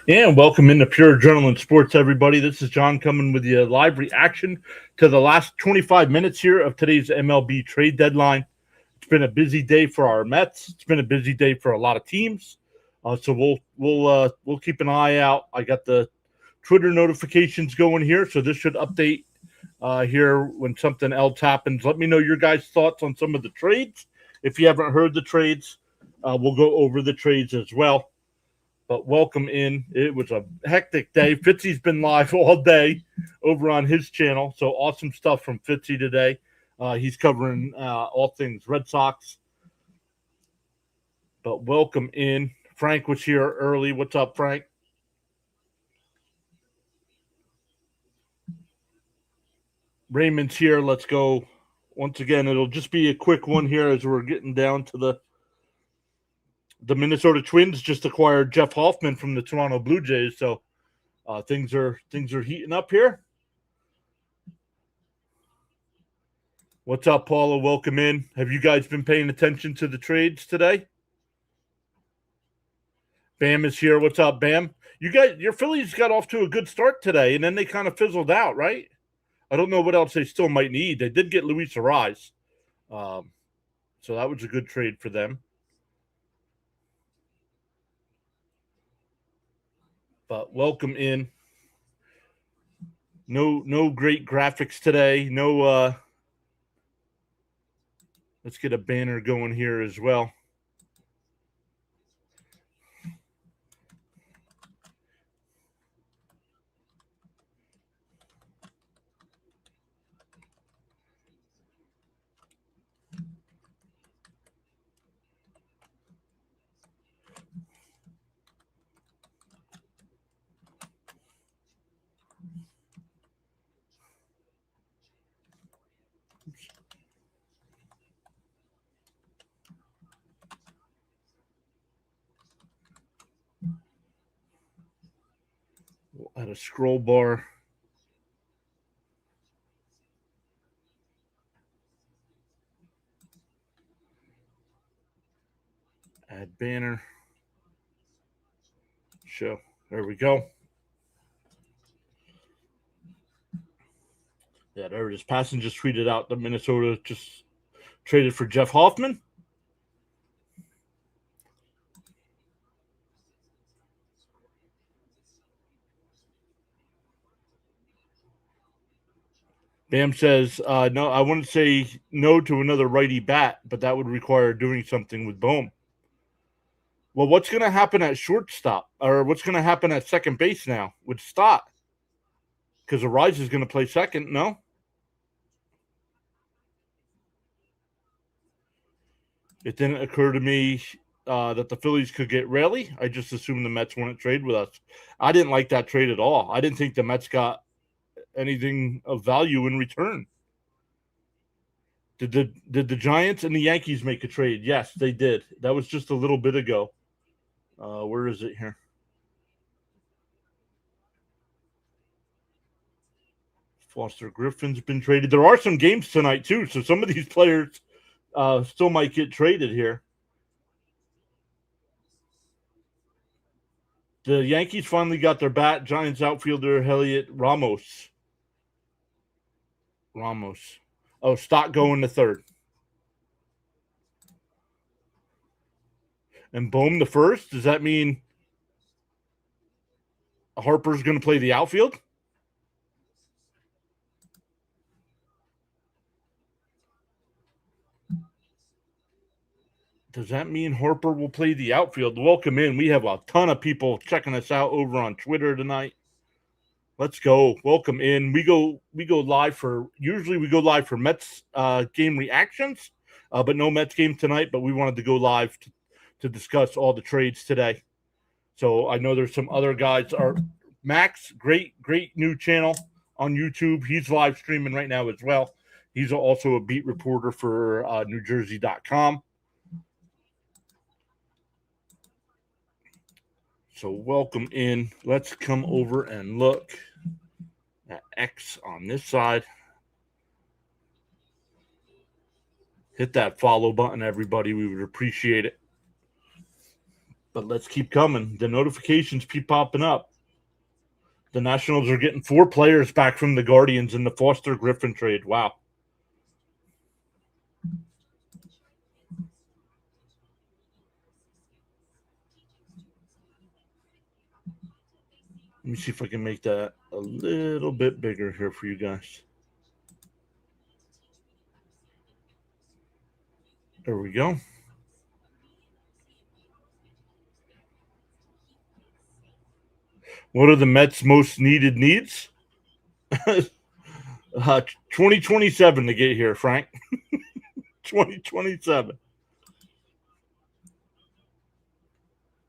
And welcome into Pure Adrenaline Sports, everybody. This is John coming with you live reaction to the last 25 minutes here of today's MLB Trade Deadline. It's been a busy day for our Mets. It's been a busy day for a lot of teams. So we'll keep an eye out. I got the Twitter notifications going here, so this should update here when something else happens. Let me know your guys' thoughts on some of the trades. If you haven't heard the trades, we'll go over the trades as well. But welcome in. It was a hectic day. Fitzy's been live all day over on his channel. So awesome stuff from Fitzy today. He's covering all things Red Sox. But welcome in. Frank was here early. What's up, Frank? Raymond's here. Let's go. Once again, it'll just be a quick one here as we're getting down to the Minnesota Twins just acquired Jeff Hoffman from the Toronto Blue Jays. So things are heating up here. What's up, Paula? Welcome in. Have you guys been paying attention to the trades today? Bam is here. What's up, Bam? Your Phillies got off to a good start today, and then they kind of fizzled out, right? I don't know what else they still might need. They did get Luis Arise, so that was a good trade for them. But welcome in. No great graphics today. No. Let's get a banner going here as well. We'll add a scroll bar. Add banner. Show. There we go. Yeah, there it is. Passon just tweeted out that Minnesota just traded for Jeff Hoffman. Bam says, no, I wouldn't say no to another righty bat, but that would require doing something with Bohm. Well, what's going to happen at shortstop, or what's going to happen at second base now with Stott? Because Arise is going to play second, no? It didn't occur to me that the Phillies could get Raley. I just assumed the Mets wouldn't trade with us. I didn't like that trade at all. I didn't think the Mets got anything of value in return. Did the Giants and the Yankees make a trade? Yes, they did. That was just a little bit ago. Where is it here? Foster Griffin's been traded. There are some games tonight too, so some of these players still might get traded here. The Yankees finally got their bat. Giants outfielder Heliot Ramos. Oh, Stott going to third. And Bohm the first? Does that mean Harper's going to play the outfield? Does that mean Harper will play the outfield? Welcome in. We have a ton of people checking us out over on Twitter tonight. Let's go. Welcome in. We go live for Mets game reactions, but no Mets game tonight. But we wanted to go live to discuss all the trades today. So I know there's some other guys. Max, great new channel on YouTube. He's live streaming right now as well. He's also a beat reporter for NewJersey.com. So welcome in. Let's come over and look at X on this side. Hit that follow button, everybody. We would appreciate it. But let's keep coming. The notifications keep popping up. The Nationals are getting 4 players back from the Guardians in the Foster Griffin trade. Wow. Let me see if I can make that a little bit bigger here for you guys. There we go. What are the Mets' most needed needs? 2027 to get here, Frank. 2027.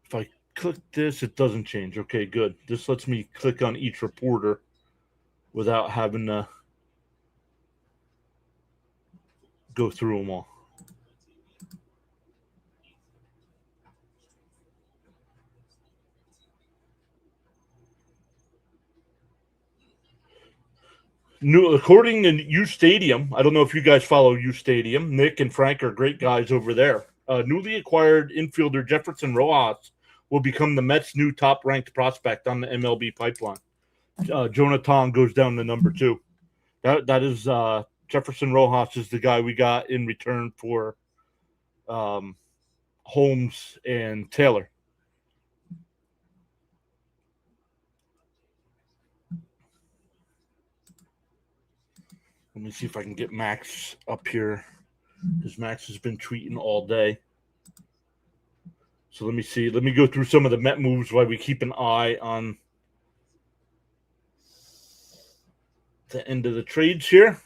If I click this, it doesn't change. Okay, good. This lets me click on each reporter without having to go through them all. According to U Stadium, I don't know if you guys follow U Stadium. Nick and Frank are great guys over there. Newly acquired infielder Jefferson Rojas will become the Mets' new top-ranked prospect on the MLB pipeline. Jonathan goes down to number 2. That is Jefferson Rojas is the guy we got in return for Holmes and Taylor. Let me see if I can get Max up here, because Max has been tweeting all day. So let me see. Let me go through some of the Met moves while we keep an eye on the end of the trades here.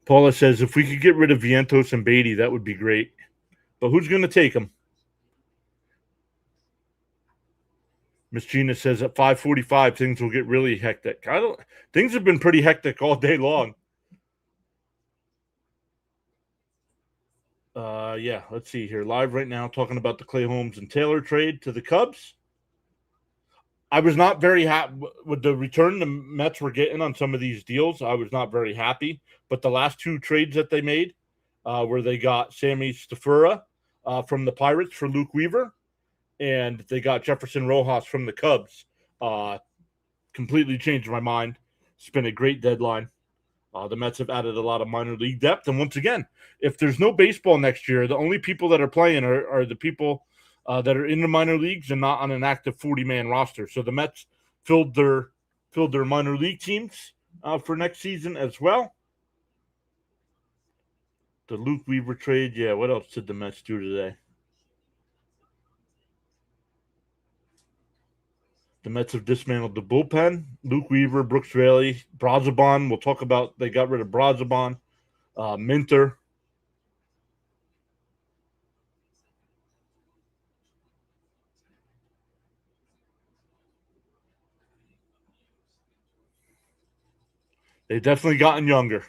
Paula says, if we could get rid of Vientos and Beatty, that would be great. But who's going to take them? Miss Gina says at 5:45 things will get really hectic. Things have been pretty hectic all day long. Yeah, let's see here. Live right now, talking about the Clay Holmes and Taylor trade to the Cubs. I was not very happy with the return the Mets were getting on some of these deals. I was not very happy. But the last 2 trades that they made, where they got Sammy Stafura from the Pirates for Luke Weaver, and they got Jefferson Rojas from the Cubs, completely changed my mind. It's been a great deadline. The Mets have added a lot of minor league depth. And once again, if there's no baseball next year, the only people that are playing are the people that are in the minor leagues and not on an active 40-man roster. So the Mets filled their minor league teams for next season as well. The Luke Weaver trade, yeah. What else did the Mets do today? The Mets have dismantled the bullpen. Luke Weaver, Brooks Raley, Brazoban. We'll talk about they got rid of Brazoban. Minter. They've definitely gotten younger.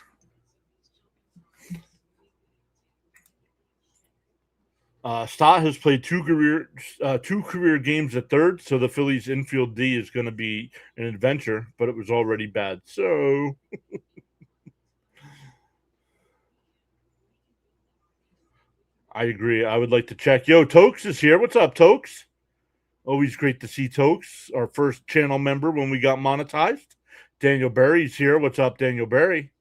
Stott has played 2 career games at third, so the Phillies infield D is going to be an adventure, but it was already bad. So I agree. I would like to check. Yo, Tokes is here. What's up, Tokes? Always great to see Tokes, our first channel member when we got monetized. Daniel Berry's here. What's up, Daniel Berry?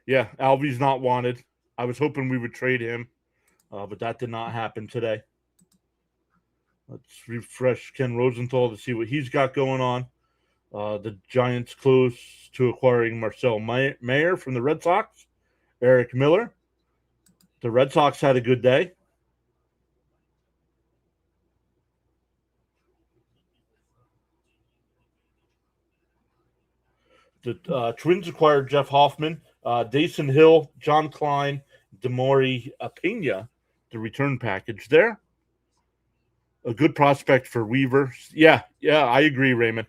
Yeah, Alvy's not wanted. I was hoping we would trade him, but that did not happen today. Let's refresh Ken Rosenthal to see what he's got going on. The Giants close to acquiring Marcel Mayer from the Red Sox. Eric Miller. The Red Sox had a good day. The Twins acquired Jeff Hoffman, Dason Hill, John Klein, Demori Pena, the return package there. A good prospect for Weaver. Yeah, I agree, Raymond.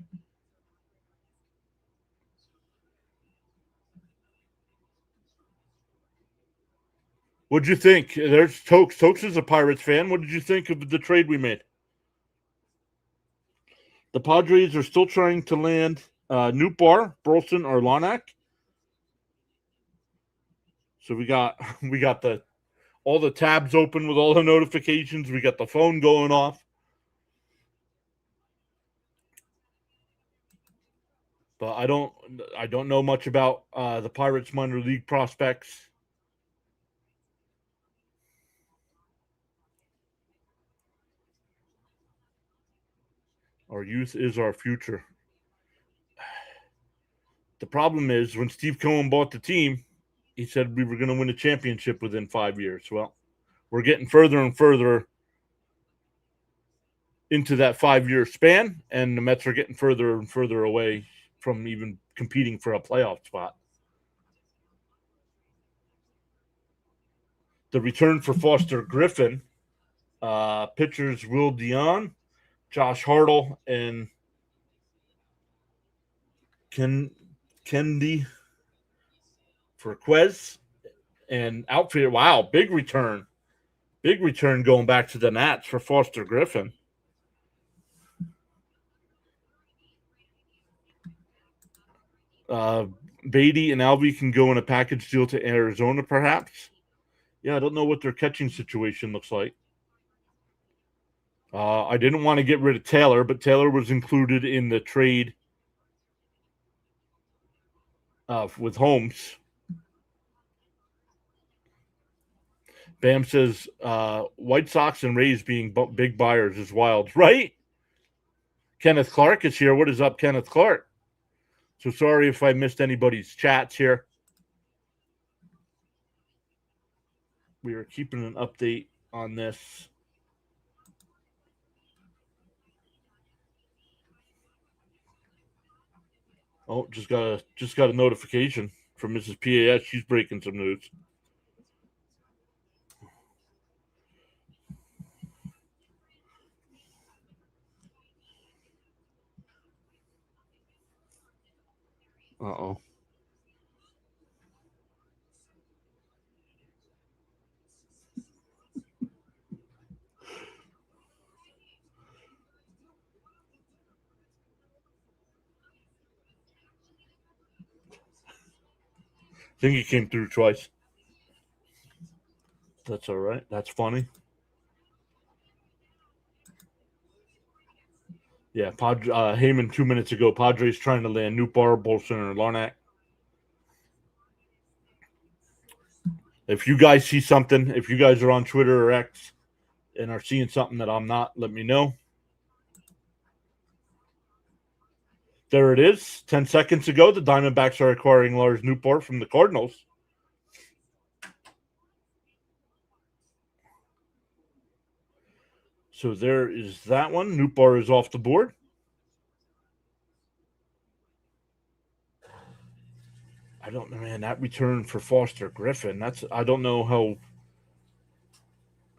What'd you think? There's Tokes. Tokes is a Pirates fan. What did you think of the trade we made? The Padres are still trying to land Nootbaar, Burleson, or Lonak. So we got the all the tabs open with all the notifications. We got the phone going off. But I don't know much about the Pirates minor league prospects. Our youth is our future. The problem is when Steve Cohen bought the team, he said we were going to win a championship within 5 years. Well, we're getting further and further into that 5 year span, and the Mets are getting further and further away from even competing for a playoff spot. The return for Foster Griffin, pitchers Will Dion, Josh Hartle, and Kendi for Quez, and outfielder. Wow, big return. Big return going back to the Nats for Foster Griffin. Beatty and Alvey can go in a package deal to Arizona, perhaps. Yeah, I don't know what their catching situation looks like. I didn't want to get rid of Taylor, but Taylor was included in the trade with Holmes. Bam says White Sox and Rays being big buyers is wild, right? Kenneth Clark is here. What is up, Kenneth Clark? So sorry if I missed anybody's chats here. We are keeping an update on this. Oh, just got a notification from Mrs. PAS. She's breaking some news. Uh-oh. I think he came through twice. That's all right. That's funny. Yeah, Heyman 2 minutes ago. Padres trying to land Nootbaar, Bolson, and Larnack. If you guys see something, if you guys are on Twitter or X and are seeing something that I'm not, let me know. There it is. 10 seconds ago, the Diamondbacks are acquiring Lars Nootbaar from the Cardinals. So there is that one. Nootbaar is off the board. I don't know, man. That return for Foster Griffin. I don't know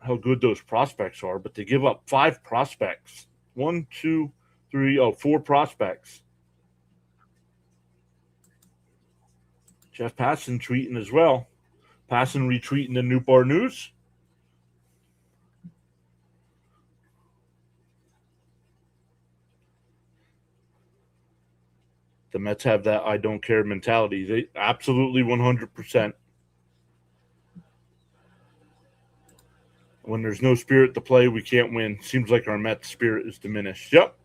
how good those prospects are, but they give up 5 prospects. 1, 2, 3, 4 prospects. Jeff Passan tweeting as well. Passan retweeting the Nootbaar news. The Mets have that I don't care mentality. They absolutely 100%. When there's no spirit to play, we can't win. Seems like our Mets spirit is diminished. Yep.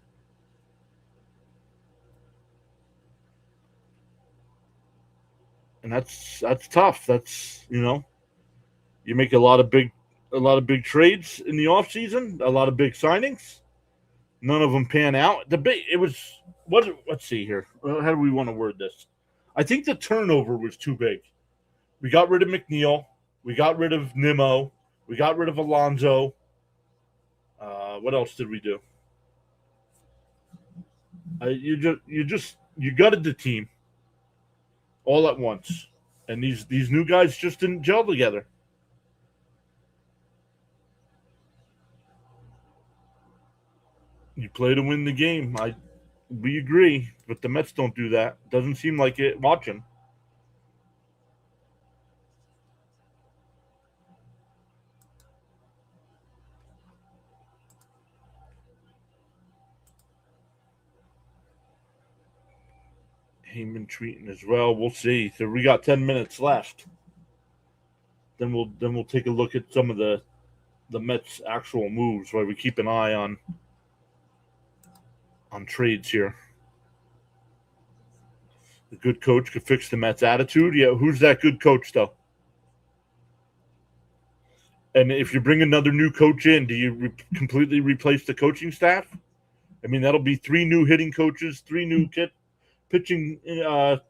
And that's tough. That's, you make a lot of big trades in the offseason, a lot of big signings. None of them pan out. Let's see here. How do we want to word this? I think the turnover was too big. We got rid of McNeil. We got rid of Nimmo. We got rid of Alonso. What else did we do? You gutted the team all at once, and these new guys just didn't gel together. You play to win the game. We agree, but the Mets don't do that. Doesn't seem like it watching. Heyman tweeting as well. We'll see. So we got 10 minutes left. we'll take a look at some of the Mets' actual moves while we keep an eye on trades here. A good coach could fix the Mets' attitude. Yeah, who's that good coach though? And if you bring another new coach in, do you completely replace the coaching staff? I mean, that'll be 3 new hitting coaches, 3 new pitching. The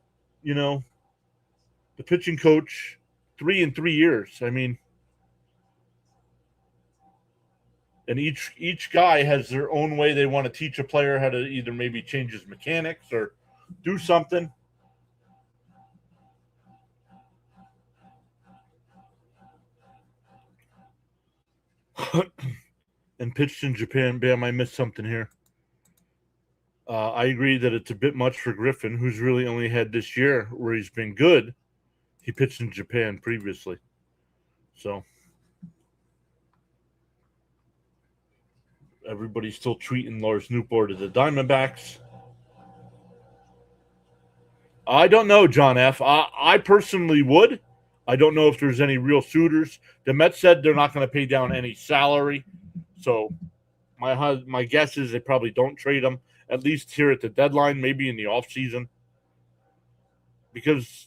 pitching coach, 3 in 3 years. I mean, and each guy has their own way they want to teach a player how to either maybe change his mechanics or do something. And pitched in Japan. Bam, I missed something here. I agree that it's a bit much for Griffin, who's really only had this year where he's been good. He pitched in Japan previously. So everybody's still treating Lars Newport to the Diamondbacks. I don't know, John F. I personally would. I don't know if there's any real suitors. The Mets said they're not going to pay down any salary. So my guess is they probably don't trade him, at least here at the deadline, maybe in the offseason. Because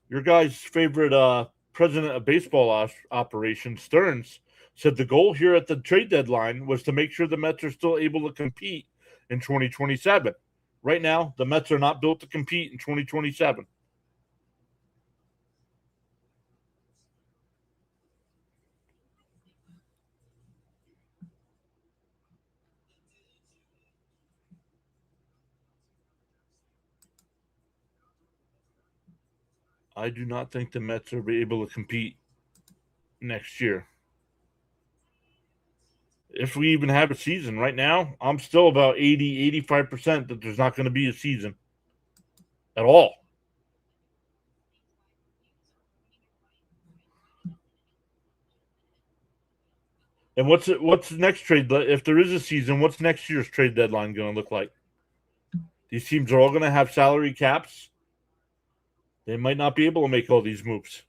your guy's favorite president of baseball operations, Stearns, said the goal here at the trade deadline was to make sure the Mets are still able to compete in 2027. Right now, the Mets are not built to compete in 2027. I do not think the Mets will be able to compete next year. If we even have a season right now, I'm still about 85% that there's not going to be a season at all. And what's the next trade? If there is a season, what's next year's trade deadline going to look like? These teams are all going to have salary caps. They might not be able to make all these moves.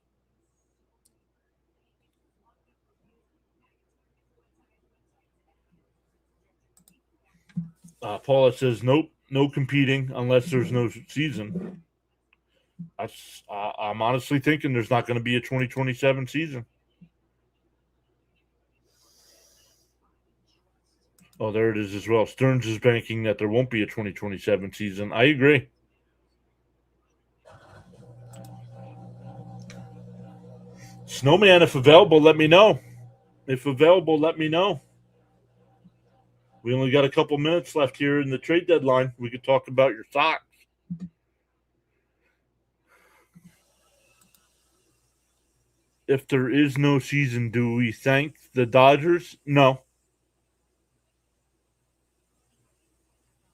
Paula says, nope, no competing unless there's no season. I'm honestly thinking there's not going to be a 2027 season. Oh, there it is as well. Stearns is banking that there won't be a 2027 season. I agree. Snowman, if available, let me know. If available, let me know. We only got a couple minutes left here in the trade deadline. We could talk about your Sox. If there is no season, do we thank the Dodgers? No.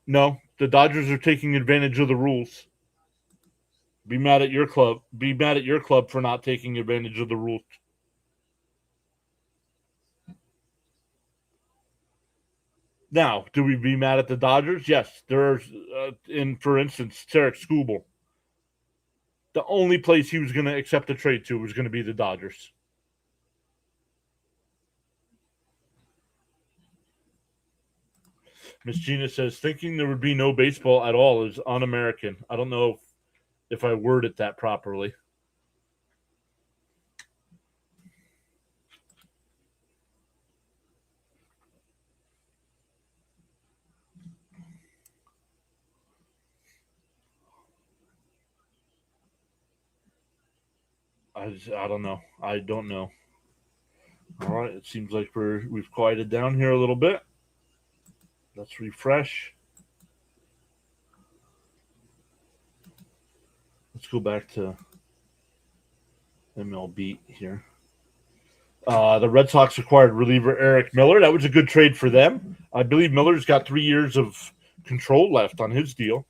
No. The Dodgers are taking advantage of the rules. Be mad at your club. Be mad at your club for not taking advantage of the rules. Now, do we be mad at the Dodgers? Yes. There's, for instance, Tarek Skubal. The only place he was going to accept a trade to was going to be the Dodgers. Miss Gina says, thinking there would be no baseball at all is un-American. I don't know if I word it that properly. I don't know. I don't know. All right. It seems like we've quieted down here a little bit. Let's refresh. Let's go back to MLB here. The Red Sox acquired reliever Eric Miller. That was a good trade for them. I believe Miller's got 3 years of control left on his deal.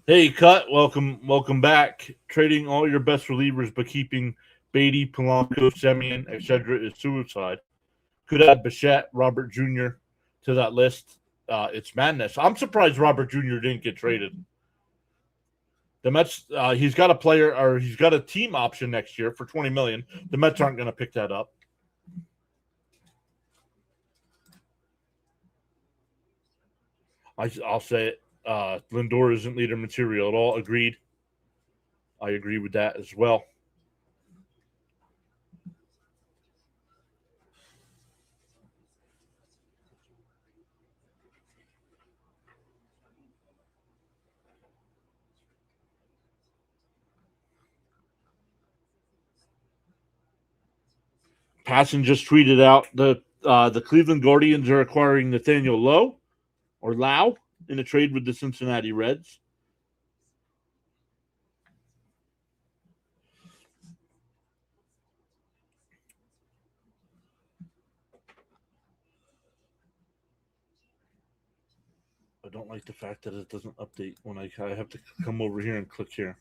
Hey, Cut, welcome back. Trading all your best relievers but keeping Beatty, Polanco, Semien, etc. is suicide. Could add Bichette, Robert Jr. to that list, it's madness. I'm surprised Robert Jr. didn't get traded. The Mets, he's got a player, or he's got a team option next year for $20 million. The Mets aren't going to pick that up. I'll say it. Lindor isn't leader material at all. Agreed. I agree with that as well. Passon just tweeted out the Cleveland Guardians are acquiring Nathaniel Lau in a trade with the Cincinnati Reds. I don't like the fact that it doesn't update when I have to come over here and click here.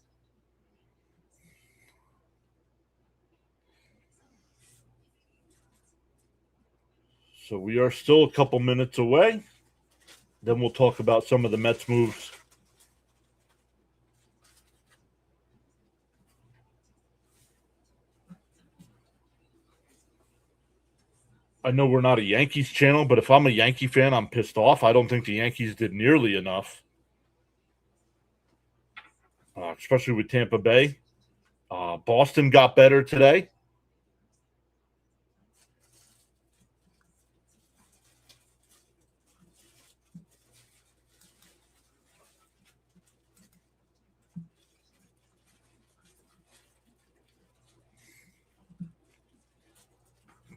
So we are still a couple minutes away. Then we'll talk about some of the Mets moves. I know we're not a Yankees channel, but if I'm a Yankee fan, I'm pissed off. I don't think the Yankees did nearly enough, especially with Tampa Bay. Boston got better today.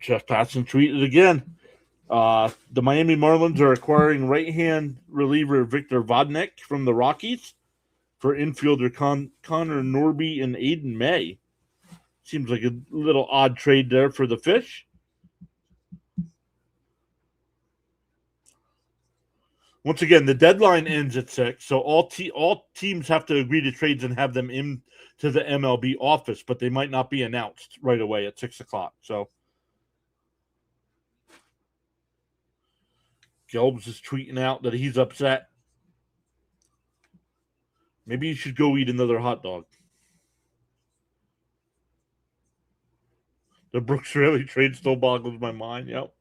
Jeff Passan tweeted again. The Miami Marlins are acquiring right-hand reliever Victor Vodnik from the Rockies for infielder Connor Norby and Aiden May. Seems like a little odd trade there for the Fish. Once again, the deadline ends at 6, so all teams have to agree to trades and have them into the MLB office, but they might not be announced right away at 6 o'clock. So Gelbs is tweeting out that he's upset. Maybe you should go eat another hot dog. The Brooks Raley trade still boggles my mind. Yep.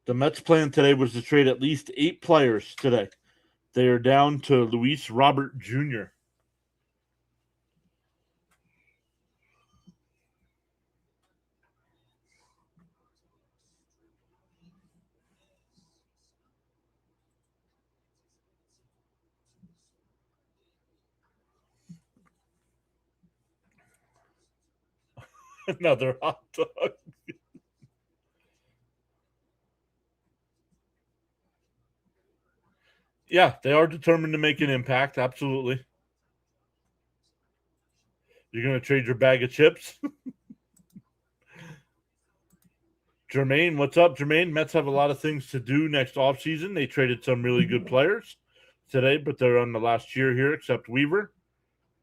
The Mets' plan today was to trade at least 8 players today. They are down to Luis Robert Jr. Another hot dog. Yeah, they are determined to make an impact. Absolutely. You're going to trade your bag of chips? Jermaine, what's up, Jermaine? Mets have a lot of things to do next offseason. They traded some really good players today, but they're on the last year here, except Weaver.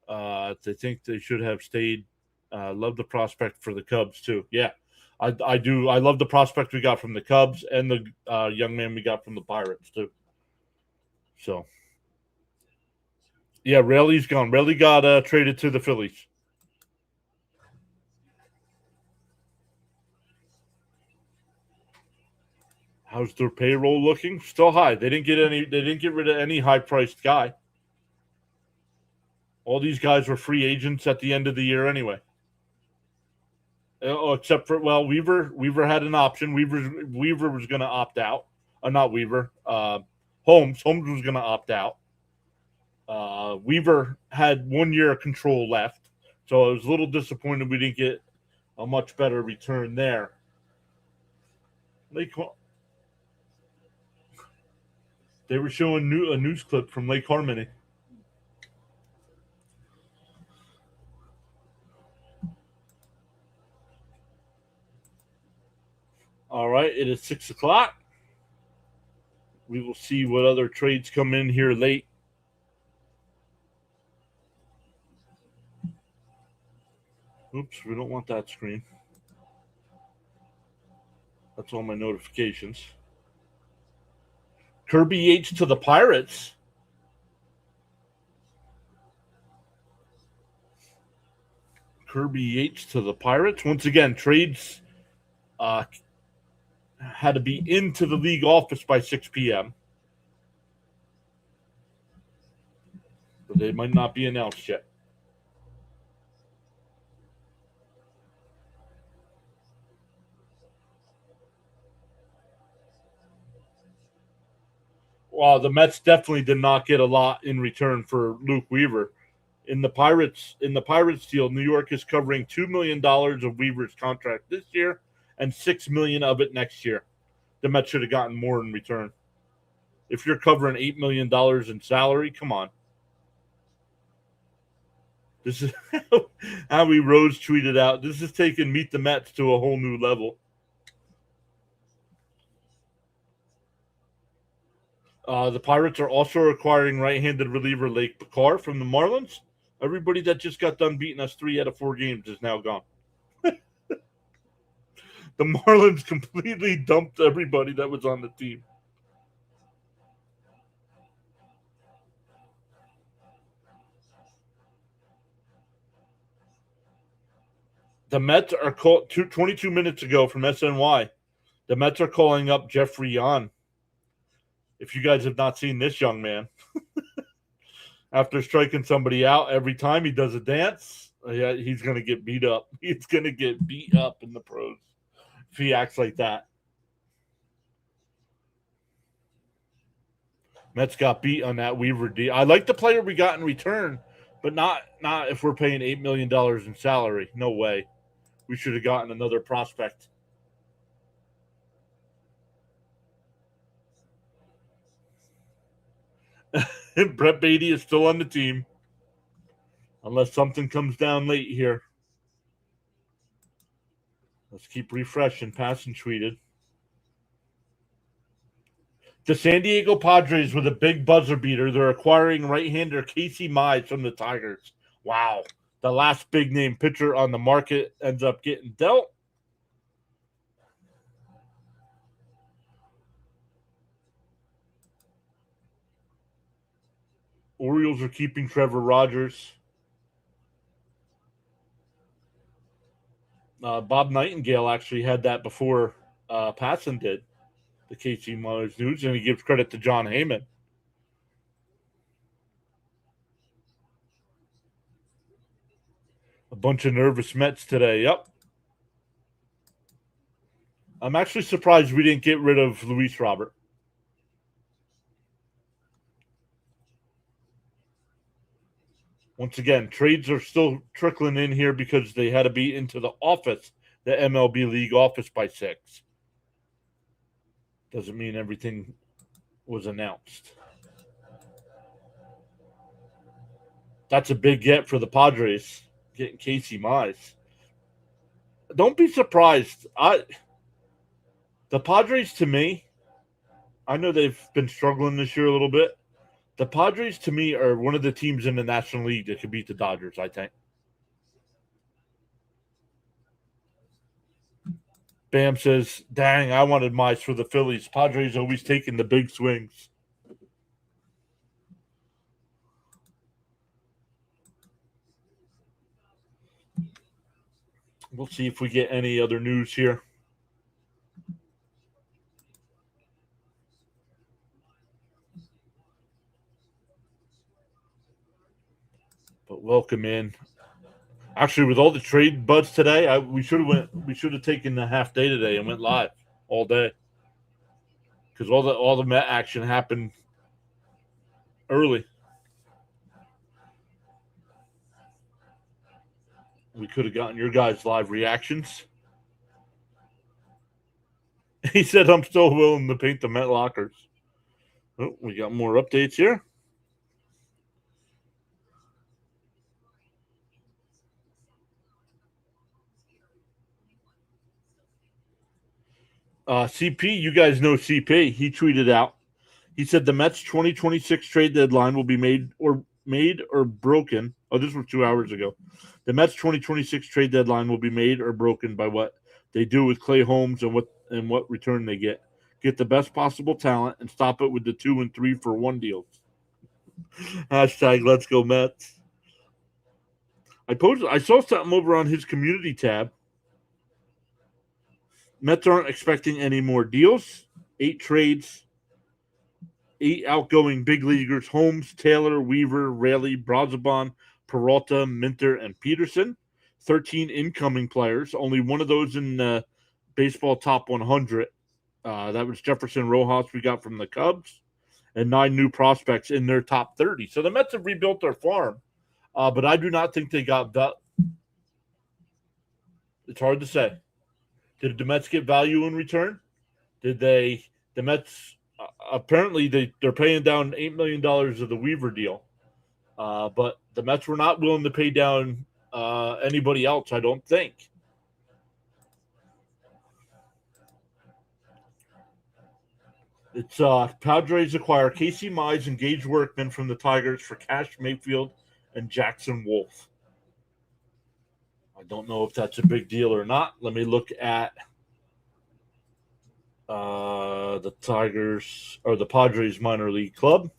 They think they should have stayed. Love the prospect for the Cubs, too. Yeah, I do. I love the prospect we got from the Cubs and the young man we got from the Pirates, too. So, yeah, Raley's gone. Raley got traded to the Phillies. How's their payroll looking? Still high. They didn't get rid of any high-priced guy. All these guys were free agents at the end of the year anyway. Except for Weaver. Weaver had an option. Weaver was going to opt out. Not Weaver. Holmes. Holmes was going to opt out. Weaver had 1 year of control left, so I was a little disappointed we didn't get a much better return there. They were showing a news clip from Lake Harmony. All right, it is 6 o'clock. We will see what other trades come in here late. Oops, we don't want that screen. That's all my notifications. Kirby Yates to the Pirates. Kirby Yates to the Pirates. Once again, trades had to be into the league office by 6 p.m. But they might not be announced yet. Well, the Mets definitely did not get a lot in return for Luke Weaver. In the Pirates deal, New York is covering $2 million of Weaver's contract this year and $6 million of it next year. The Mets should have gotten more in return. If you're covering $8 million in salary, come on. This is Howie Rose tweeted out. This is taking Meet the Mets to a whole new level. The Pirates are also acquiring right-handed reliever Lake Picard from the Marlins. Everybody that just got done beating us 3 out of 4 games is now gone. The Marlins completely dumped everybody that was on the team. The Mets are called 22 minutes ago from SNY. The Mets are calling up Jeffrey Yan. If you guys have not seen this young man, after striking somebody out every time he does a dance, he's going to get beat up. He's going to get beat up in the pros if he acts like that. Mets got beat on that Weaver deal. I like the player we got in return, but not if we're paying $8 million in salary. No way. We should have gotten another prospect. Brett Beatty is still on the team, unless something comes down late here. Let's keep refreshing. Passing tweeted. The San Diego Padres with a big buzzer beater. They're acquiring right-hander Casey Mize from the Tigers. Wow. The last big-name pitcher on the market ends up getting dealt. Orioles are keeping Trevor Rogers. Bob Nightingale actually had that before Passon did, the Casey Mize news, and he gives credit to John Heyman. A bunch of nervous Mets today. Yep. I'm actually surprised we didn't get rid of Luis Robert. Once again, trades are still trickling in here because they had to be into the office, the MLB League office by 6. Doesn't mean everything was announced. That's a big get for the Padres, getting Casey Mize. Don't be surprised. The Padres, to me, I know they've been struggling this year a little bit. The Padres, to me, are one of the teams in the National League that could beat the Dodgers, I think. Bam says, dang, I wanted Mize for the Phillies. Padres always taking the big swings. We'll see if we get any other news here. But welcome in. Actually, with all the trade buzz today, we should have taken the half day today and went live all day because all the Met action happened early. We could have gotten your guys' live reactions. He said, "I'm still willing to paint the Met lockers." Oh, we got more updates here. CP, you guys know CP. He tweeted out, He said the Mets 2026 trade deadline will be made or broken. Oh, this was 2 hours ago. The Mets 2026 trade deadline will be made or broken by what they do with Clay Holmes and what return they get. Get the best possible talent and stop it with the 2 and 3 for 1 deals. Hashtag Let's Go Mets. I saw something over on his community tab. Mets aren't expecting any more deals. 8 trades. 8 outgoing big leaguers: Holmes, Taylor, Weaver, Raley, Brazoban, Peralta, Minter, and Peterson. 13 incoming players. Only one of those in baseball top 100. That was Jefferson Rojas we got from the Cubs. And 9 new prospects in their top 30. So the Mets have rebuilt their farm. But I do not think they got that. It's hard to say. Did the Mets get value in return? The Mets... apparently, they're paying down $8 million of the Weaver deal. But the Mets were not willing to pay down anybody else, I don't think. It's Padres acquire Casey Mize and Gage Workman from the Tigers for Cash Mayfield and Jackson Wolf. I don't know if that's a big deal or not. Let me look at the Tigers or the Padres minor league club.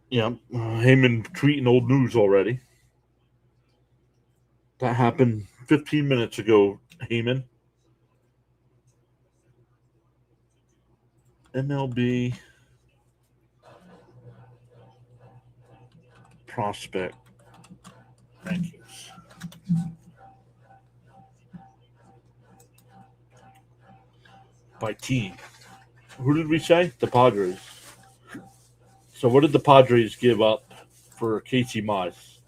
Yeah, Heyman tweeting old news already. That happened 15 minutes ago, Heyman. MLB prospect rankings. By team. Who did we say? The Padres. So what did the Padres give up for Casey Mize?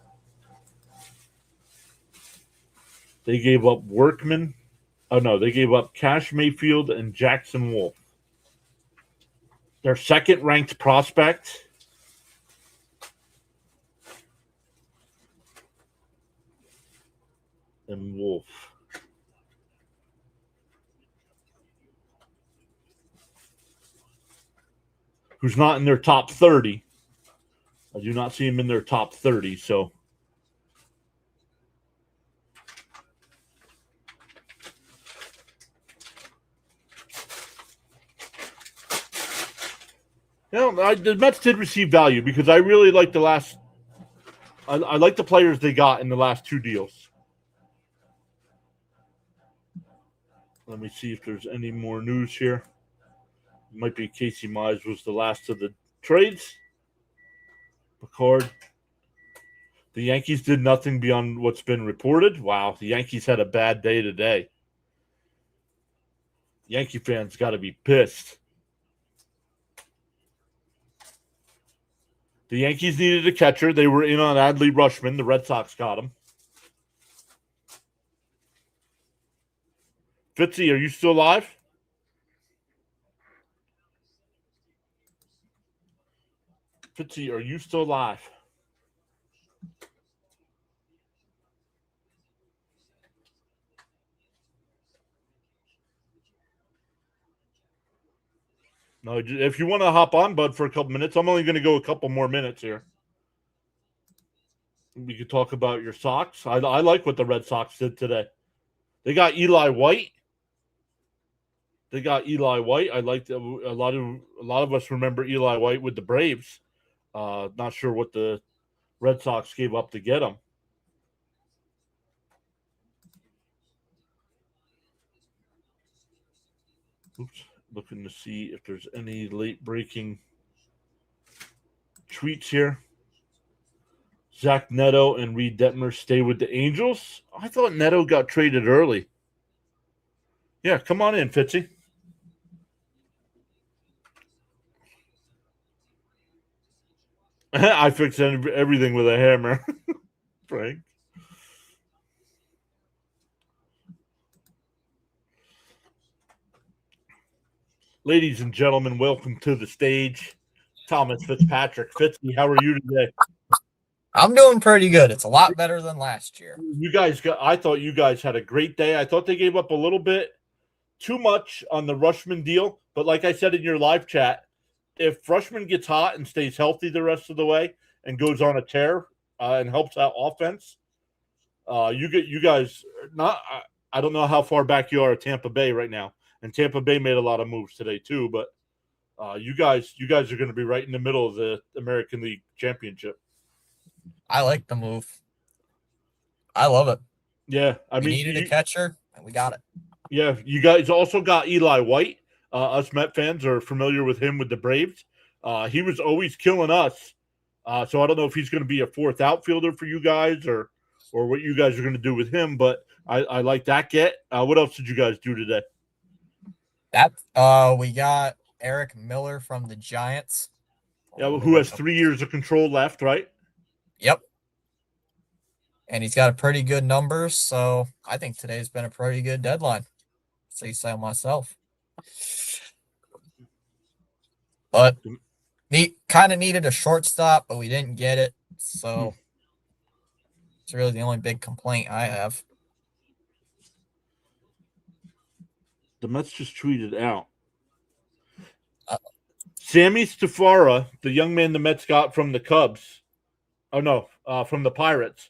They gave up Workman. Oh, no, they gave up Cash Mayfield and Jackson Wolf. Their second-ranked prospect. And Wolf. Who's not in their top 30. I do not see him in their top 30, so. You know, the Mets did receive value because I really like the last. I like the players they got in the last 2 deals. Let me see if there's any more news here. It might be Casey Mize was the last of the trades. Picard. The Yankees did nothing beyond what's been reported. Wow, the Yankees had a bad day today. Yankee fans got to be pissed. The Yankees needed a catcher. They were in on Adley Rutschman. The Red Sox got him. Fitzy, are you still live? Fitzy, are you still live? No, if you want to hop on, bud, for a couple minutes, I'm only going to go a couple more minutes here. We could talk about your Sox. I like what the Red Sox did today. They got Eli White. I liked a lot of us remember Eli White with the Braves. Not sure what the Red Sox gave up to get him. Oops, looking to see if there's any late breaking tweets here. Zach Neto and Reed Detmer stay with the Angels. I thought Neto got traded early. Yeah, come on in, Fitzy. I fix everything with a hammer, Frank. Ladies and gentlemen, welcome to the stage, Thomas Fitzpatrick. Fitzy, how are you today? I'm doing pretty good. It's a lot better than last year. I thought you guys had a great day. I thought they gave up a little bit too much on the Rushman deal, but like I said in your live chat, if Rushman gets hot and stays healthy the rest of the way and goes on a tear and helps out offense, you guys not. I don't know how far back you are at Tampa Bay right now, and Tampa Bay made a lot of moves today too. But you guys are going to be right in the middle of the American League Championship. I like the move. I love it. Yeah, We needed a catcher, and we got it. Yeah, you guys also got Eli White. Us Met fans are familiar with him with the Braves. He was always killing us. So I don't know if he's going to be a fourth outfielder for you guys or what you guys are going to do with him. But I like that get. What else did you guys do today? We got Eric Miller from the Giants. Yeah, who has 3 years of control left, right? Yep. And he's got a pretty good numbers, so I think today's been a pretty good deadline. Say so myself. But kind of needed a shortstop, but we didn't get it. So it's really the only big complaint I have. The Mets just tweeted out. Sammy Stafara, the young man the Mets got from the Cubs. Oh, no, from the Pirates.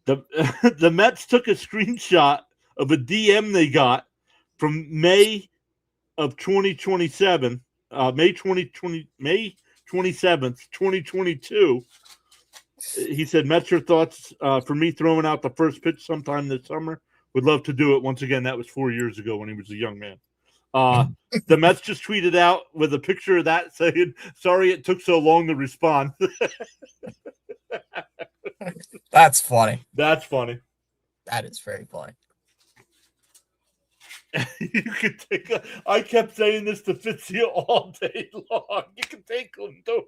The Mets took a screenshot of a DM they got from May of 2027, May 27th, 2022. He said, Mets, your thoughts for me throwing out the first pitch sometime this summer? Would love to do it. Once again, that was 4 years ago when he was a young man. The Mets just tweeted out with a picture of that saying, sorry it took so long to respond. That's funny. That's funny. That is very funny. You could take I kept saying this to Fitzy all day long. You can take Lindor.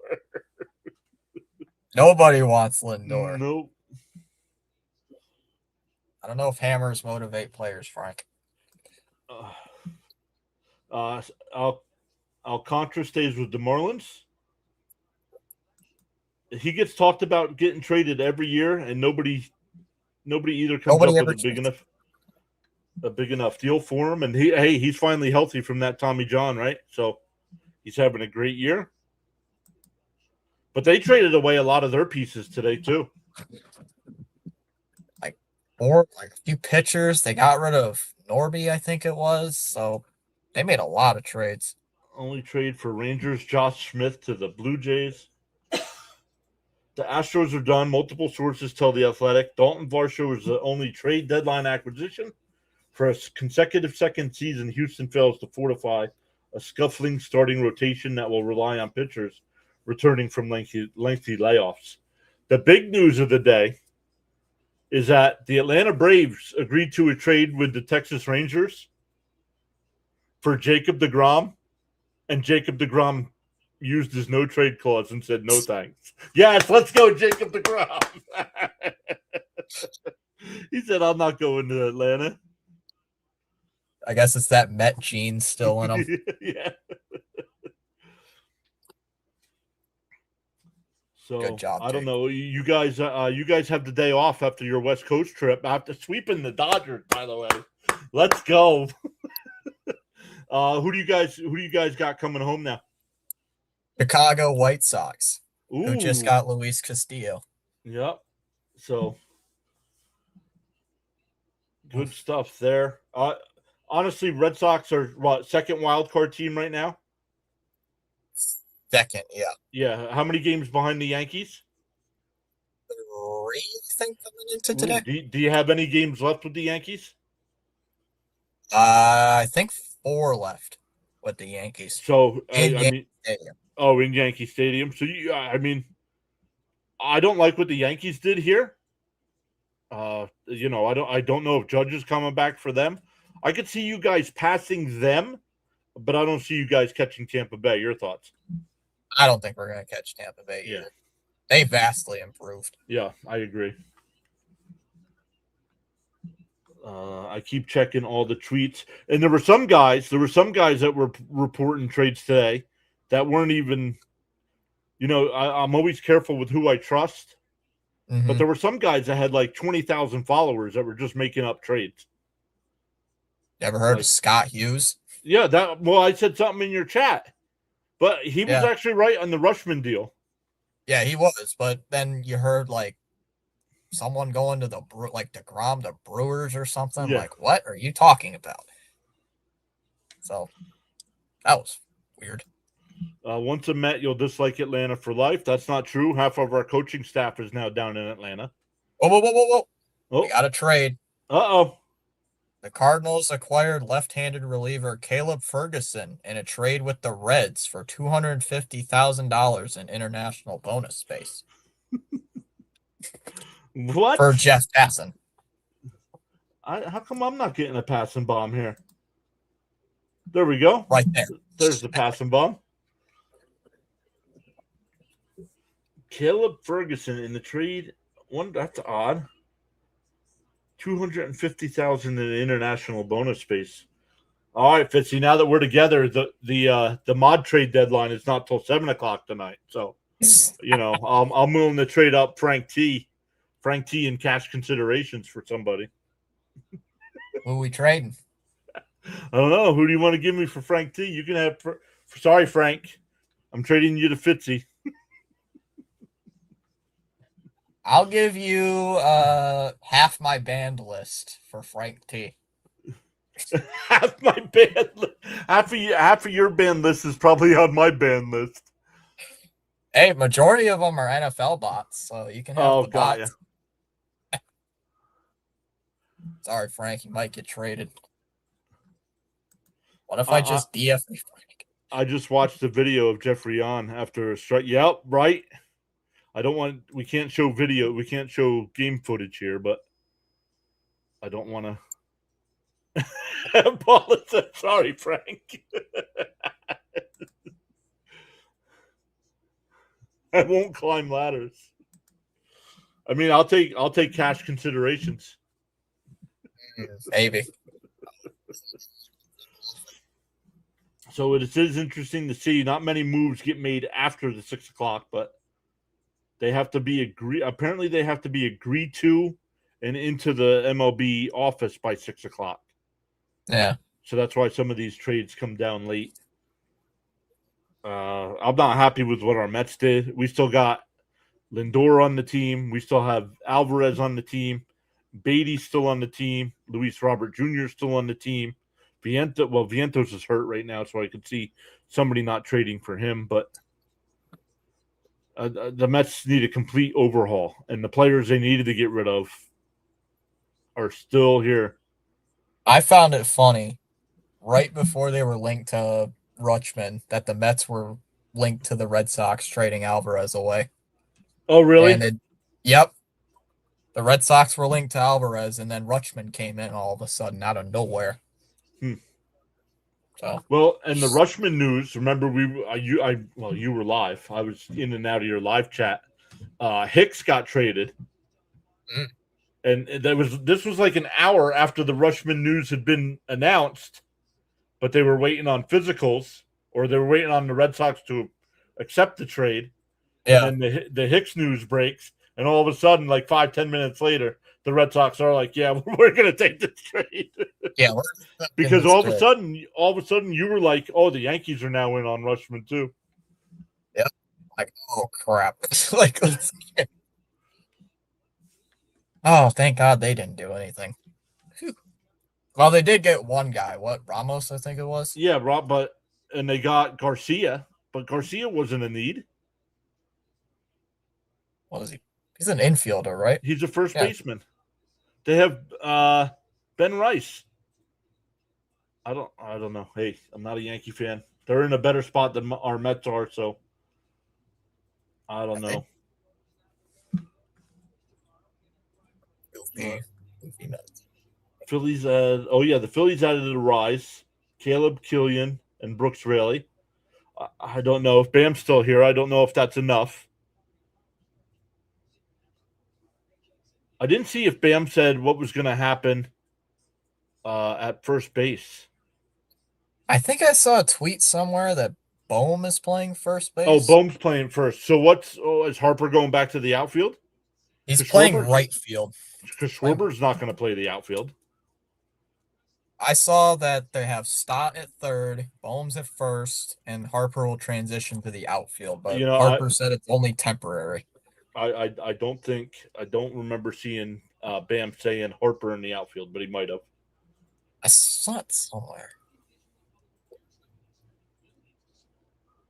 Nobody wants Lindor. Nope. I don't know if hammers motivate players, Frank. Alcantara stays with the Marlins. He gets talked about getting traded every year, and nobody either comes up with a big enough deal for him. And he's finally healthy from that Tommy John, right? So he's having a great year. But they traded away a lot of their pieces today too. Like a few pitchers. They got rid of Norby, I think it was. So they made a lot of trades. Only trade for Rangers, Josh Smith to the Blue Jays. The Astros are done. Multiple sources tell The Athletic. Dalton Varsho is the only trade deadline acquisition. For a consecutive second season, Houston fails to fortify a scuffling starting rotation that will rely on pitchers returning from lengthy layoffs. The big news of the day is that the Atlanta Braves agreed to a trade with the Texas Rangers for Jacob deGrom, and Jacob deGrom used his no trade clause and said no thanks. Yes, let's go, Jacob deGrom. He said, I'm not going to Atlanta. I guess it's that Met gene still in him. Yeah. So good job, I don't know. You guys have the day off after your West Coast trip. After sweeping the Dodgers, by the way. Let's go. Who do you guys got coming home now? Chicago White Sox. Ooh. Who just got Luis Castillo. Yep. So good stuff there. Honestly, Red Sox are second wild card team right now? Second, yeah. Yeah. How many games behind the Yankees? 3, I think, coming into today. Do you have any games left with the Yankees? I think 4 left with the Yankees. So Yankee Stadium. Oh, in Yankee Stadium. So I don't like what the Yankees did here. I don't know if Judge is coming back for them. I could see you guys passing them, but I don't see you guys catching Tampa Bay. Your thoughts? I don't think we're going to catch Tampa Bay either. Yeah. They vastly improved. Yeah, I agree. I keep checking all the tweets, and there were some guys that were reporting trades today that weren't even. I'm always careful with who I trust. But there were some guys that had like 20,000 followers that were just making up trades. Ever heard of Scott Hughes? Yeah, I said something in your chat, but he was actually right on the Rushman deal. Yeah, he was. But then you heard like someone going to DeGrom, the Brewers or something. Yeah. Like, what are you talking about? So that was weird. Once a Met, you'll dislike Atlanta for life. That's not true. Half of our coaching staff is now down in Atlanta. Whoa. We got a trade. Uh-oh. The Cardinals acquired left-handed reliever Caleb Ferguson in a trade with the Reds for $250,000 in international bonus space. What? For Jeff Passan. How come I'm not getting a passing bomb here? There we go. Right there. There's the passing bomb. Caleb Ferguson in the trade. That's odd. $250,000 in the international bonus space. All right, Fitzy. Now that we're together, the mod trade deadline is not till 7:00 tonight. So, I'm willing to trade up Frank T in cash considerations for somebody. Who are we trading? I don't know. Who do you want to give me for Frank T? You can have. Sorry, Frank. I'm trading you to Fitzy. I'll give you half my band list for Frank T. Half my band list. Half of your band list is probably on my band list. Hey, majority of them are NFL bots, so you can have the bots. Sorry, Frank, you might get traded. What if I just DF Frank? I just watched the video of Jeffrey Yon after a strike. Yep, right. We can't show video. We can't show game footage here, but I don't want to. Sorry, Frank. I won't climb ladders. I mean, I'll take cash considerations. Maybe. So it is interesting to see. Not many moves get made after the 6:00, but they have to be apparently they have to be agreed to and into the MLB office by 6:00. Yeah. So that's why some of these trades come down late. I'm not happy with what our Mets did. We still got Lindor on the team. We still have Alvarez on the team. Beatty's still on the team. Luis Robert Jr. is still on the team. Vientos is hurt right now, so I could see somebody not trading for him. But the Mets need a complete overhaul, and the players they needed to get rid of are still here. I found it funny right before they were linked to Rutschman that the Mets were linked to the Red Sox trading Alvarez away. Oh, really? Yep. The Red Sox were linked to Alvarez, and then Rutschman came in all of a sudden out of nowhere. So. Well, and the Rutschman news. Remember, you were live. I was in and out of your live chat. Hicks got traded, and this was like an hour after the Rutschman news had been announced, but they were waiting on physicals, or they were waiting on the Red Sox to accept the trade. Yeah. And then the Hicks news breaks, and all of a sudden, like 5-10 minutes later, the Red Sox are like, "Yeah, we're going to take this trade." Yeah, because all of a sudden, you were like, "Oh, the Yankees are now in on Rutschman too." Yeah, like, oh crap! Oh, thank God they didn't do anything. Whew. Well, they did get one guy. What, Ramos? I think it was. Yeah, and they got Garcia, but Garcia wasn't a need. What is he? He's an infielder, right? He's a first baseman. They have Ben Rice. I don't know. Hey, I'm not a Yankee fan. They're in a better spot than our Mets are, so I don't know. Phillies. The Phillies added a rise. Caleb Killian and Brooks Raley. I don't know if Bam's still here. I don't know if that's enough. I didn't see if Bam said what was going to happen at first base. I think I saw a tweet somewhere that Bohm is playing first base. Oh, Bohm's playing first. So is Harper going back to the outfield? He's playing right field. Because Schwarber's not going to play the outfield. I saw that they have Stott at third, Bohms at first, and Harper will transition to the outfield. But Harper said it's only temporary. I don't remember seeing Bam saying Harper in the outfield, but he might have. I saw it somewhere.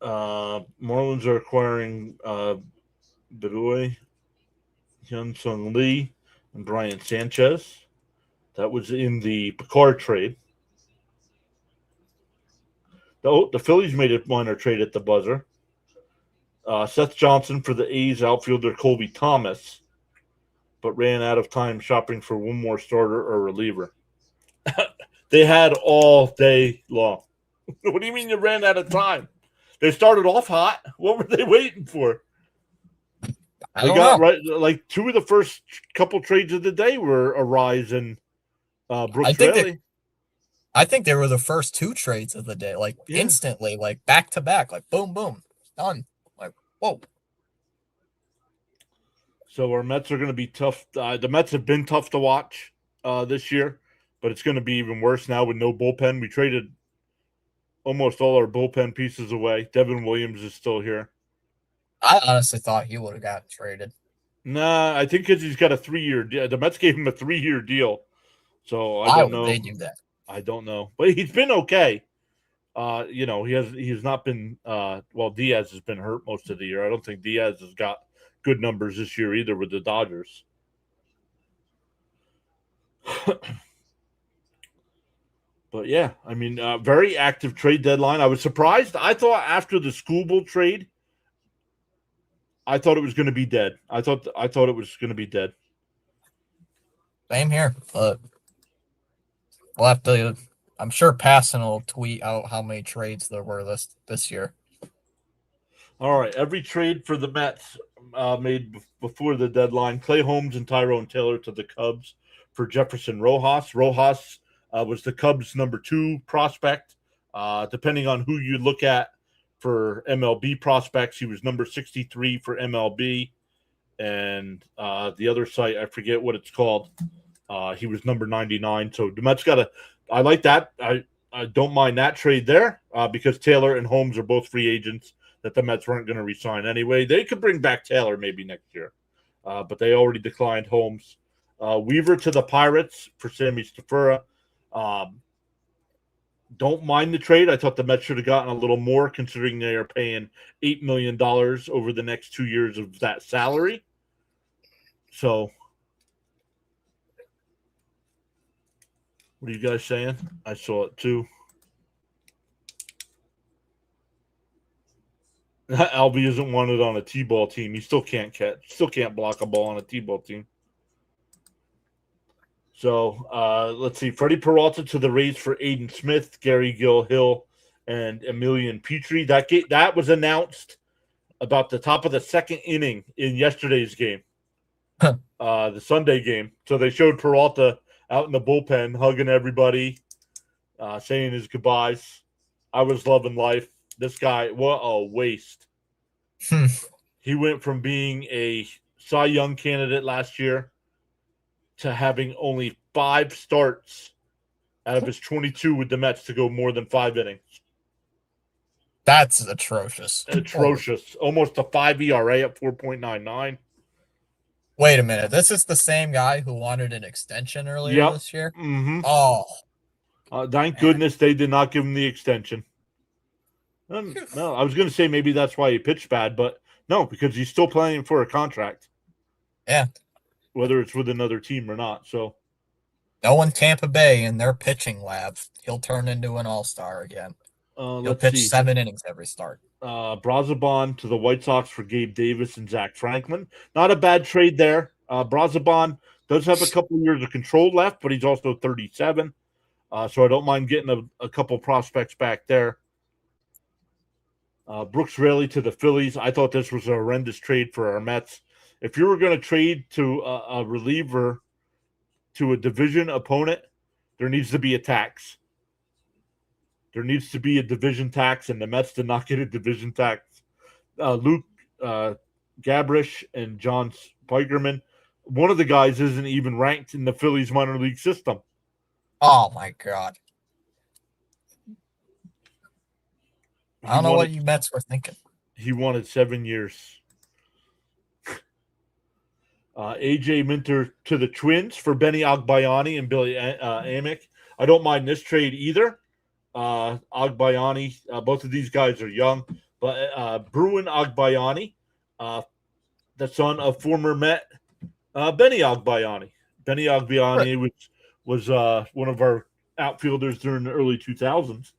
Marlins are acquiring Bedoy, Hyun-Sung Lee, and Brian Sanchez. That was in the Picard trade. The Phillies made a minor trade at the buzzer. Seth Johnson for the A's outfielder Colby Thomas, but ran out of time shopping for one more starter or reliever. They had all day long. What do you mean you ran out of time? They started off hot. What were they waiting for? I don't know. Right, like two of the first couple trades of the day were Arise and Brooks Raley. I think they were the first two trades of the day, instantly, like back to back, like boom, boom, done. Like, whoa. So our Mets are going to be tough. The Mets have been tough to watch this year, but it's going to be even worse now with no bullpen. We traded almost all our bullpen pieces away. Devin Williams is still here. I honestly thought he would have gotten traded. Nah, I think because he's got a 3-year deal. The Mets gave him a 3-year deal. So I don't know. Why would they do that? I don't know. But he's been okay. He's not been Diaz has been hurt most of the year. I don't think Diaz has got good numbers this year either with the Dodgers. But yeah, I mean, very active trade deadline. I was surprised. I thought after the Skubal trade, I thought it was going to be dead. I thought it was going to be dead. Same here, but we'll have to. I'm sure Passan will tweet out how many trades there were this year. All right, every trade for the Mets made before the deadline: Clay Holmes and Tyrone Taylor to the Cubs for Jefferson Rojas. Rojas was the Cubs' number 2 prospect. Depending on who you look at for MLB prospects, he was number 63 for MLB, and the other site, I forget what it's called, he was number 99. So the Mets I like that. I don't mind that trade there because Taylor and Holmes are both free agents that the Mets weren't going to re-sign anyway. They could bring back Taylor maybe next year, but they already declined Holmes. Weaver to the Pirates for Sammy Stafura. Don't mind the trade. I thought the Mets should have gotten a little more considering they are paying $8 million over the next 2 years of that salary. So what are you guys saying? I saw it too. Albie isn't wanted on a T-ball team. He still can't block a ball on a T-ball team. So let's see. Freddie Peralta to the Rays for Aiden Smith, Gary Hill, and Emilian Petrie. That was announced about the top of the second inning in yesterday's game, the Sunday game. So they showed Peralta out in the bullpen, hugging everybody, saying his goodbyes. I was loving life. This guy, what a waste. He went from being a Cy Young candidate last year to having only 5 starts out of his 22 with the Mets to go more than 5 innings. That's atrocious. Atrocious. Almost a 5 ERA at 4.99. Wait a minute. This is the same guy who wanted an extension earlier this year? Mm-hmm. Oh. Thank goodness they did not give him the extension. No, I was going to say maybe that's why he pitched bad, but no, because he's still playing for a contract. Yeah. Whether it's with another team or not. So, no in Tampa Bay in their pitching lab, he'll turn into an all-star again. He'll pitch 7 innings every start. Brazoban to the White Sox for Gabe Davis and Zach Franklin. Not a bad trade there. Brazoban does have a couple of years of control left, but he's also 37. So I don't mind getting a couple prospects back there. Brooks Raley to the Phillies. I thought this was a horrendous trade for our Mets. If you were going to trade to a reliever to a division opponent, there needs to be a tax. There needs to be a division tax, and the Mets did not get a division tax. Luke Gabrish and John Spikerman one of the guys isn't even ranked in the Phillies minor league system. Oh my God. I don't know what you Mets were thinking. He wanted 7 years. AJ Minter to the Twins for Benny Agbayani and Billy Amick. I don't mind this trade either. Agbayani, both of these guys are young, but Bruin Agbayani, the son of former Met Benny Agbayani. Benny Agbayani was one of our outfielders during the early 2000s.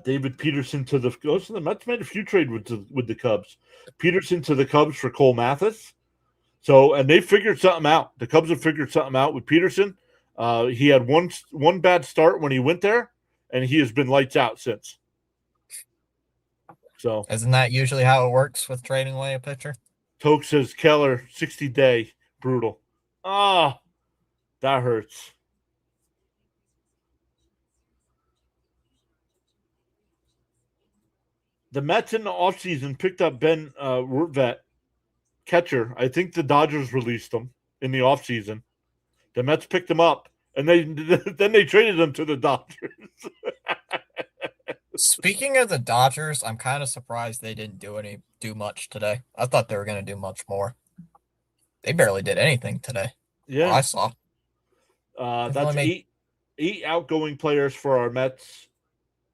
David Peterson to the Mets made a few trades with the Cubs. Peterson to the Cubs for Cole Mathis. So, and they figured something out. The Cubs have figured something out with Peterson. He had one bad start when he went there, and he has been lights out since. So, isn't that usually how it works with trading away a pitcher? Toke says Keller 60-day brutal. Ah, that hurts. The Mets in the offseason picked up Ben Rortvedt, catcher. I think the Dodgers released him in the offseason. The Mets picked him up, and then they traded him to the Dodgers. Speaking of the Dodgers, I'm kind of surprised they didn't do much today. I thought they were going to do much more. They barely did anything today. Yeah, I saw. That's eight outgoing players for our Mets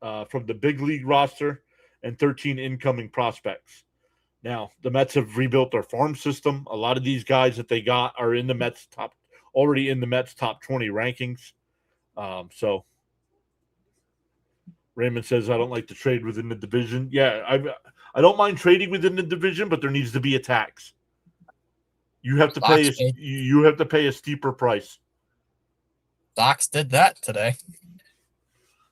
from the big league roster and 13 incoming prospects. Now, the Mets have rebuilt their farm system. A lot of these guys that they got are in the Mets already in the Mets top 20 rankings. So Raymond says, I don't like to trade within the division. Yeah, I don't mind trading within the division, but there needs to be a tax. You have to pay a steeper price. Sox did that today.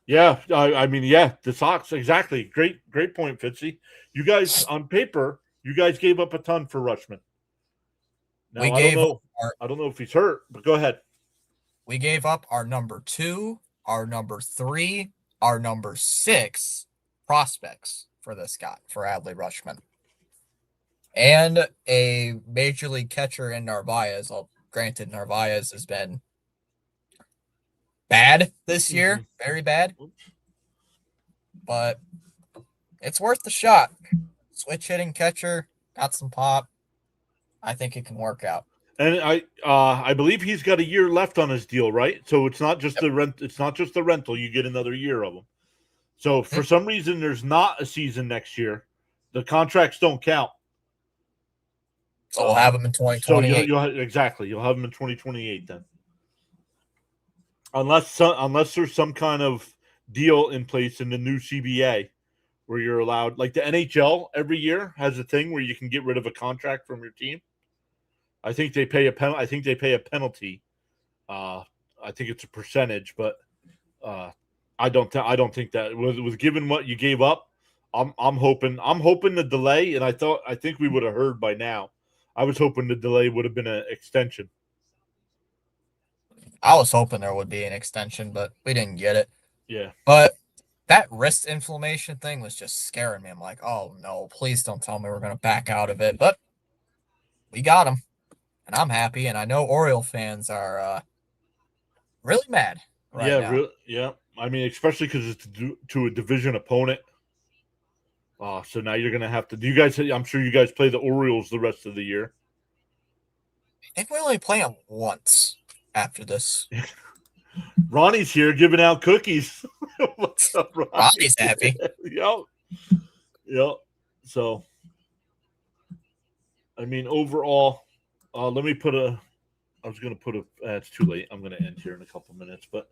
Yeah, I mean, the Sox, exactly. Great point, Fitzy. You guys, on paper, you guys gave up a ton for Rutschman. Now, I don't know if he's hurt, but go ahead. We gave up our number 2, our number 3, our number 6 prospects for this guy, for Adley Rutschman. And a major league catcher in Narvaez. Granted, Narvaez has been bad this year, very bad. But it's worth the shot. Switch hitting catcher, got some pop. I think it can work out. And I believe he's got a year left on his deal, right? So it's not just the rent. It's not just the rental. You get another year of them. So for some reason, there's not a season next year. The contracts don't count. So we'll have him in 2028. So you'll have him in 2028 then. Unless there's some kind of deal in place in the new CBA where you're allowed, like the NHL every year has a thing where you can get rid of a contract from your team. I think they pay a penalty. I think it's a percentage, but I don't think that was given what you gave up. I'm hoping the delay, and I think we would have heard by now. I was hoping the delay would have been an extension. I was hoping there would be an extension, but we didn't get it. Yeah. But that wrist inflammation thing was just scaring me. I'm like, oh no, please don't tell me we're going to back out of it. But we got him, and I'm happy. And I know Oriole fans are really mad right now. Yeah. I mean, especially because it's to a division opponent. So now you're going to have to. I'm sure you guys play the Orioles the rest of the year. I think we only play them once after this. Ronnie's here giving out cookies. What's up, Ronnie? Ronnie's happy. Yep. So, I mean, overall, let me put a. I was going to put a. It's too late. I'm going to end here in a couple minutes, but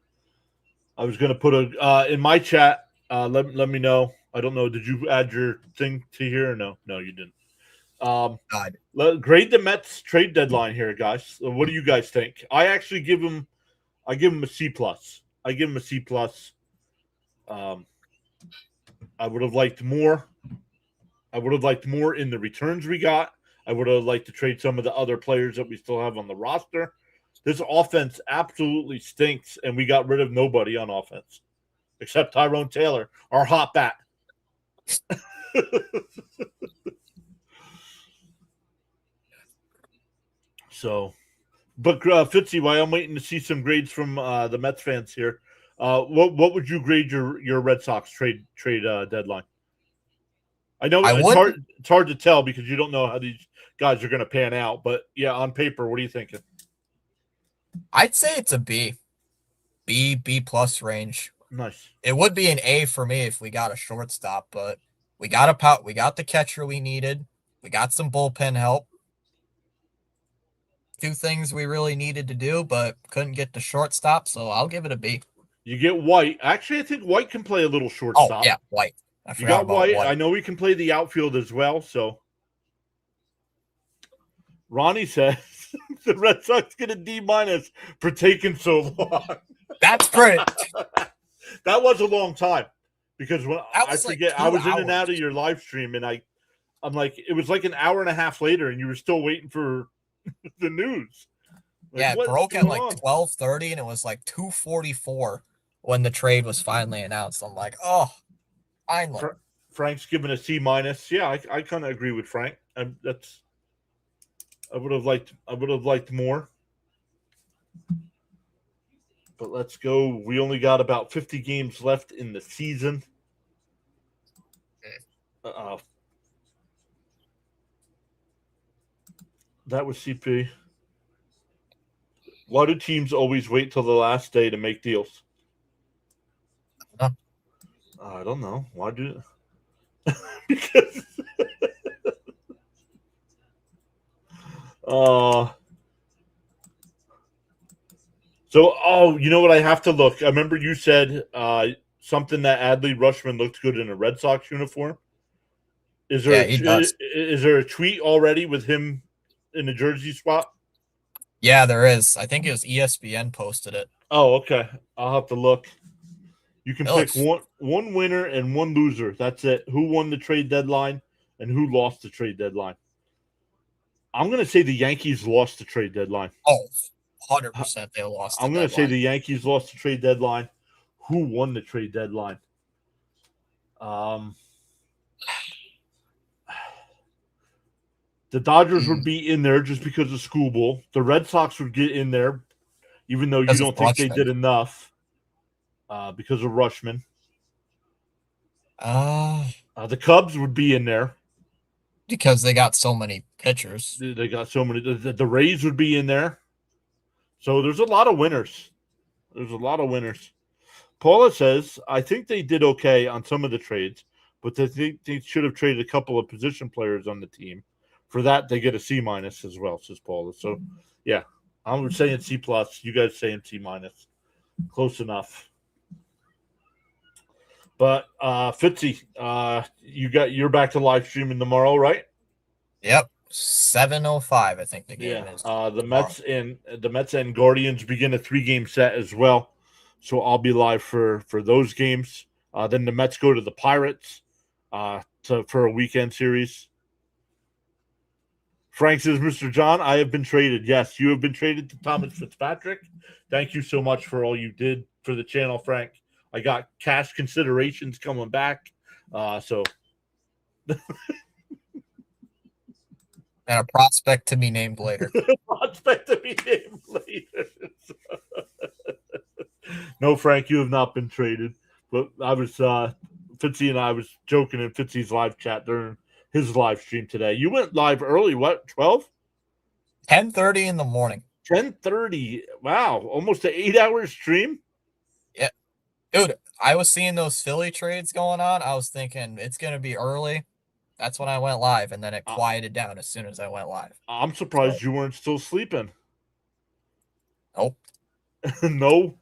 I was going to put a in my chat. Let me know. I don't know. Did you add your thing to here or no? No, you didn't. Grade the Mets trade deadline here, guys. What do you guys think? I actually give him a C+. I give him a C+. I would have liked more. I would have liked more in the returns we got. I would have liked to trade some of the other players that we still have on the roster. This offense absolutely stinks, and we got rid of nobody on offense except Tyrone Taylor, our hot bat. So, but Fitzy, while I'm waiting to see some grades from the Mets fans here, what would you grade your Red Sox trade deadline? I know I it's wouldn't. hard to tell because you don't know how these guys are going to pan out. But yeah, on paper, what are you thinking? I'd say it's a B, B plus range. Nice. It would be an A for me if we got a shortstop, but we got the catcher we needed. We got some bullpen help. Two things we really needed to do, but couldn't get the shortstop, so I'll give it a B. You get White. Actually, I think White can play a little Oh, shortstop. yeah, White. I You forgot got about White. White. I know he can play the outfield as well. So Ronnie says the Red Sox get a D- for taking so long. That's pretty. That was a long time because when That I was like forget, 2 I was in and hours. out of your live stream, and I'm like, it was like an hour and a half later, and you were still waiting for the news. Like, Yeah, it what's broke at going like on? 12:30, and it was like 2:44 when the trade was finally announced. I'm like, oh, finally. Frank's given a C-. Yeah, I kind of agree with Frank. I would have liked more. But let's go. We only got about 50 games left in the season. That was CP. Why do teams always wait till the last day to make deals? Huh? I don't know. Why do? Because. You know what? I have to look. I remember you said something that Adley Rushman looked good in a Red Sox uniform. Is there Yeah, he does. is there a tweet already with him in a jersey spot? Yeah, there is. I think it was ESPN posted it. Oh, okay. I'll have to look. You can It pick looks one winner and one loser. That's it. Who won the trade deadline and who lost the trade deadline? I'm going to say the Yankees lost the trade deadline. 100% they lost the I'm going to say deadline. the Yankees lost the trade deadline. Who won the trade deadline? The Dodgers would be in there just because of School Bowl. The Red Sox would get in there, even though you Because of don't think they Rushman. did enough because of Rushman. The Cubs would be in there. Because they got so many pitchers. They got so many. The Rays would be in there. So there's a lot of winners. Paula says, I think they did okay on some of the trades, but they think they should have traded a couple of position players on the team. For that, they get a C- as well, says Paula. So, yeah, I'm saying C+. You guys saying C-. Close enough. But, Fitzy, you're back to live streaming tomorrow, right? Yep. 7:05, I think the game is. The Mets and Guardians begin a 3-game set as well. So I'll be live for those games. Then the Mets go to the Pirates for a weekend series. Frank says, Mr. John, I have been traded. Yes, you have been traded to Thomas Fitzpatrick. Thank you so much for all you did for the channel, Frank. I got cash considerations coming back. So And a prospect to be named later. prospect to be named later. No, Frank, you have not been traded. But I was Fitzy and I was joking in Fitzy's live chat during his live stream today. You went live early, what, 12? 10:30 in the morning. 10:30. Wow, almost an 8-hour stream. Yeah. Dude, I was seeing those Philly trades going on. I was thinking it's gonna be early. That's when I went live, and then it quieted down as soon as I went live. I'm surprised you weren't still sleeping. Nope. No.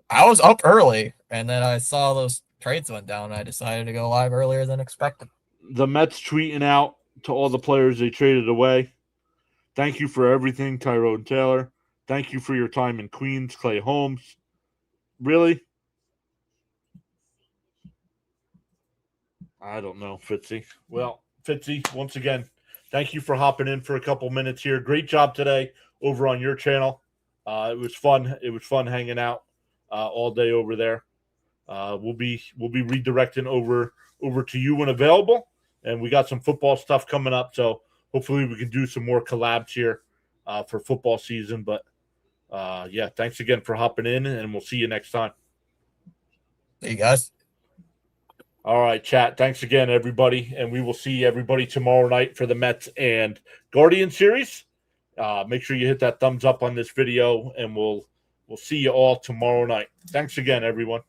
I was up early, and then I saw those trades went down, and I decided to go live earlier than expected. The Mets tweeting out to all the players they traded away. Thank you for everything, Tyrone Taylor. Thank you for your time in Queens, Clay Holmes. Really? I don't know, Fitzy. Well, Fitzy, once again, thank you for hopping in for a couple minutes here. Great job today over on your channel. It was fun. It was fun hanging out all day over there. We'll be redirecting over to you when available, and we got some football stuff coming up. So hopefully we can do some more collabs here for football season. But yeah, thanks again for hopping in, and we'll see you next time. See you guys. All right, chat. Thanks again, everybody, and we will see everybody tomorrow night for the Mets and Guardian series. Make sure you hit that thumbs up on this video, and we'll see you all tomorrow night. Thanks again, everyone.